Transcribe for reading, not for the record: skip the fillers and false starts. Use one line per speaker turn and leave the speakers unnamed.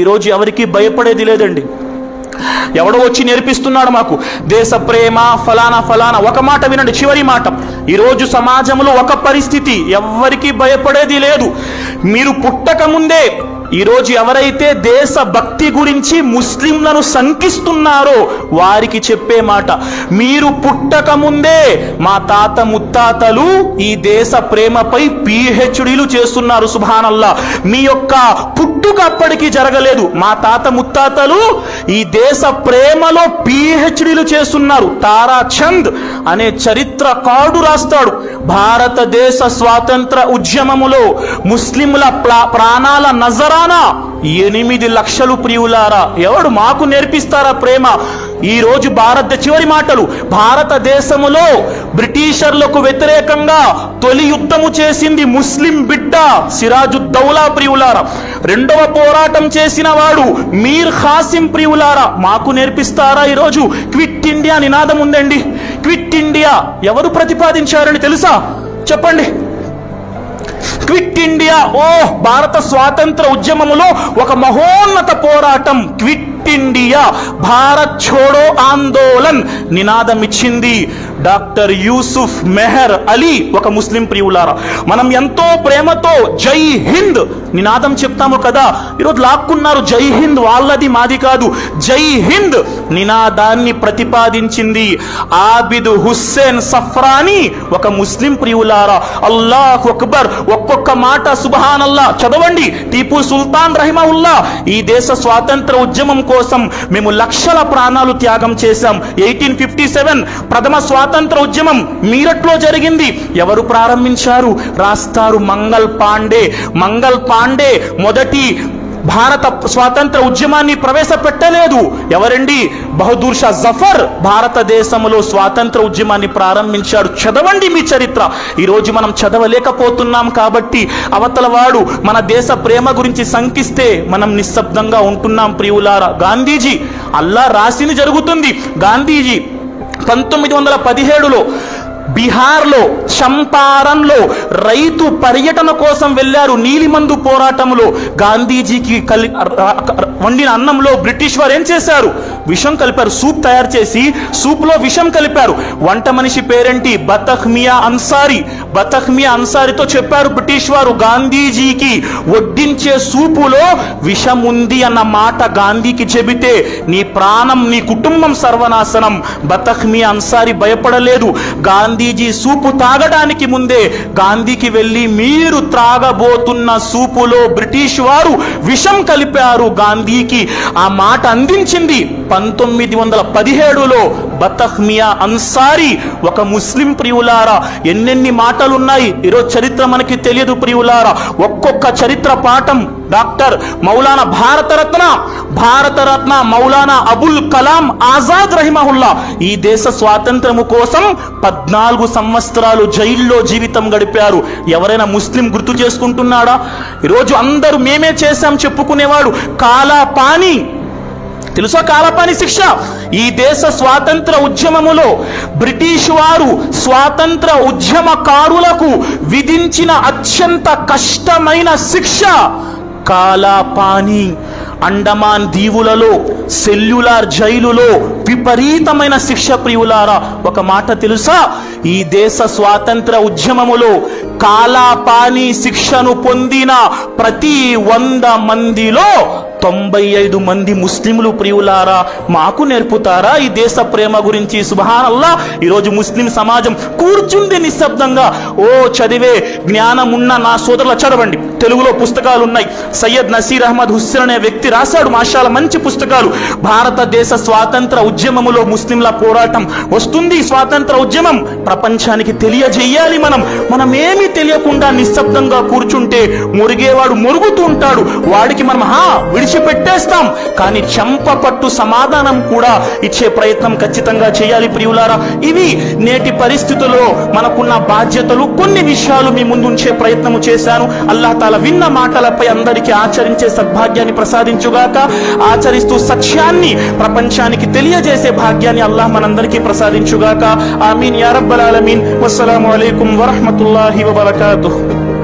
ఈరోజు ఎవరికి భయపడేది లేదండి. ఎవడో వచ్చి నేర్పిస్తున్నాడు మాకు దేశ ప్రేమ ఫలానా ఫలానా. ఒక మాట వినండి, చివరి మాట. ఈరోజు సమాజంలో ఒక పరిస్థితి, ఎవ్వరికి భయపడేది లేదు. మీరు పుట్టక ముందే ఈరోజు ఎవరైతే దేశ భక్తి గురించి ముస్లింలను శంకిస్తున్నారో వారికి చెప్పే మాట, మీరు పుట్టక ముందే మా తాత ముత్తాతలు ఈ దేశ ప్రేమపై పిహెచ్డీలు చేస్తున్నారు. సుబ్హానల్లా, మీ యొక్క పుట్టుక అప్పటికి జరగలేదు, మా తాత ముత్తాతలు ఈ దేశ ప్రేమలో పిహెచ్డీలు చేస్తున్నారు. తారా చంద్ అనే చరిత్రకారుడు రాస్తాడు, భారతదేశ స్వాతంత్ర ఉద్యమములో ముస్లింల ప్రాణాల నజరానా 8 లక్షలు ప్రియులారా. ఎవడు మాకు నేర్పిస్తారా ప్రేమ? ఈ రోజు చివరి మాటలు, భారతదేశములో బ్రిటిషర్లకు వ్యతిరేకంగా తొలి యుద్ధము చేసింది ముస్లిం బిడ్డ సిరాజుద్దౌలా ప్రియులారా. రెండవ పోరాటం చేసిన వాడు మీర్ ఖాసిం ప్రియులారా. మాకు నేర్పిస్తారా? ఈరోజు క్విట్ ఇండియా నినాదం ఉందండి. క్విట్ ఇండియా ఎవరు ప్రతిపాదించారని తెలుసా? చెప్పండి. క్విట్ ఇండియా, భారత స్వాతంత్ర ఉద్యమములో ఒక మహోన్నత పోరాటం క్విట్ ఇండియా, భారత్ ఛోడో ఆందోళన్ నినాదం ఇచ్చింది డాక్టర్ యూసుఫ్ మెహర్ అలీ, ఒక ముస్లిం ప్రియులారా. మనం ఎంతో ప్రేమతో జై హింద్ నినాదం చెప్తాము కదా, ఈరోజు లాక్కున్నారు జై హింద్, వాళ్ళది మాది కాదు. జై హింద్ నినాదాన్ని ప్రతిపాదించింది ఆబిద్ హుస్సేన్ సఫ్రానీ, ఒక ముస్లిం ప్రియులారా. అల్లాహు అక్బర్. ఒక్కొక్క మాట సుబ్హానల్లా చదవండి. టీపు సుల్తాన్ రహిమహుల్లా, ఈ దేశ స్వాతంత్ర ఉద్యమం కోసం మేము లక్షల ప్రాణాలు త్యాగం చేశాం. 1857 ప్రథమ స్వాతంత్ర ఉద్యమం మీరట్లో జరిగింది. ఎవరు ప్రారంభించారు? రాస్తారు మంగల్ పాండే మొదటి భారత స్వాతంత్ర ఉద్యమాన్ని ప్రవేశపెట్టలేదు. ఎవరండి? బహదూర్ షా జఫర్ భారతదేశంలో స్వాతంత్ర ఉద్యమాన్ని ప్రారంభించాడు. చదవండి మీ చరిత్ర. ఈరోజు మనం చదవలేకపోతున్నాం కాబట్టి అవతల వాడు మన దేశ ప్రేమ గురించి శంకిస్తే మనం నిశ్శబ్దంగా ఉంటున్నాం ప్రియులారా. గాంధీజీ, అల్లా రాసింది జరుగుతుంది. గాంధీజీ 1917లో బీహార్లో చంపారణ్లో రైతు పర్యటన కోసం వెళ్లారు. నీలిమందు పోరాటంలో గాంధీజీకి వండిన అన్నంలో బ్రిటిష్ వారు ఏం చేశారు? విషం కలిపారు. సూప్ తయారు చేసి సూప్లో విషం కలిపారు. వంట మనిషి పేరేంటి? బతఖ్మియా అన్సారీతో చెప్పారు బ్రిటిష్ వారు, గాంధీజీకి వడ్డించే సూపులో విషం ఉంది అన్న మాట గాంధీకి చెబితే నీ ప్రాణం, నీ కుటుంబం సర్వనాశనం. బతఖ్మియా అన్సారీ భయపడలేదు. గాంధీజీ సూపు తాగడానికి ముందే గాంధీకి వెళ్ళి, మీరు త్రాగబోతున్న సూపులో బ్రిటిష్ వారు విషం కలిపారు, గాంధీకి ఆ మాట అందించింది 1917లో బతఖ్మియా అన్సారీ, ఒక ముస్లిం ప్రియులారా. ఎన్నెన్ని మాటలున్నాయి, ఈరోజు చరిత్ర మనకి తెలియదు ప్రియులారా. ఒక్కొక్క చరిత్ర పాఠం డాక్టర్ మౌలానా భారతరత్న మౌలానా అబుల్ కలాం ఆజాద్ రహిమహుల్లా ఈ దేశ స్వాతంత్రము కోసం 14 సంవత్సరాలు జైల్లో జీవితం గడిపారు. ఎవరైనా ముస్లిం గుర్తు చేసుకుంటున్నాడా? ఈరోజు అందరూ మేమే చేశాం చెప్పుకునేవాడు. కాలాపాని తెలుసా? కాలాపాని శిక్ష ఈ దేశ స్వాతంత్ర ఉద్యమములో బ్రిటిష్ వారు స్వాతంత్ర ఉద్యమకారులకు విధించిన అత్యంత కష్టమైన శిక్ష కాలాపాని. అండమాన్ దీవులలో సెల్యులార్ జైలులో విపరీతమైన శిక్ష ప్రియులారా. ఒక మాట తెలుసా? ఈ దేశ స్వాతంత్ర ఉద్యమములో కాలాపాని శిక్షను పొందిన ప్రతి 100 మందిలో 95 మంది ముస్లింలు ప్రియులారా. మాకు నేర్పుతారా ఈ దేశ ప్రేమ గురించి? సుబ్హానల్లా. ఈరోజు ముస్లిం సమాజం కూర్చుంది నిశ్శబ్దంగా. చదివే జ్ఞానం ఉన్న నా సోదరులు చదవండి. తెలుగులో పుస్తకాలు ఉన్నాయి. సయ్యద్ నసీర్ అహ్మద్ హుస్సేన్ అనే వ్యక్తి రాశాడు మాషాల్లా మంచి పుస్తకాలు. భారతదేశ స్వాతంత్ర ఉద్యమములో ముస్లింల పోరాటం వస్తుంది. స్వాతంత్ర ఉద్యమం ప్రపంచానికి తెలియజేయాలి. మనం ఏమీ తెలియకుండా నిశ్శబ్దంగా కూర్చుంటే మురిగేవాడు మురుగుతూ ఉంటాడు. వాడికి మనం విడిచిపెట్టేస్తాం. కానీ చెంపపట్టు సమాధానం కూడా ఇచ్చే ప్రయత్నం ఖచ్చితంగా చేయాలి ప్రియులారా. ఇవి నేటి పరిస్థితుల్లో మనకున్న బాధ్యతలు. కొన్ని విషయాలు మీ ముందు ఉంచే ప్రయత్నం చేశాను. అల్లాహ్ తాలా విన్న మాటలపై అందరికీ ఆచరించే సద్భాగ్యాన్ని ప్రసాదించుగాక. ఆచరిస్తూ సత్యాన్ని ప్రపంచానికి తెలియజేసే భాగ్యాన్ని అల్లాహ్ మనందరికీ ప్రసాదించుగాక. ఆమీన్ యా రబ్బల్ ఆలమీన్. వస్సలాము అలైకుం వరహ్మతుల్లాహి వబరకాతుహ్.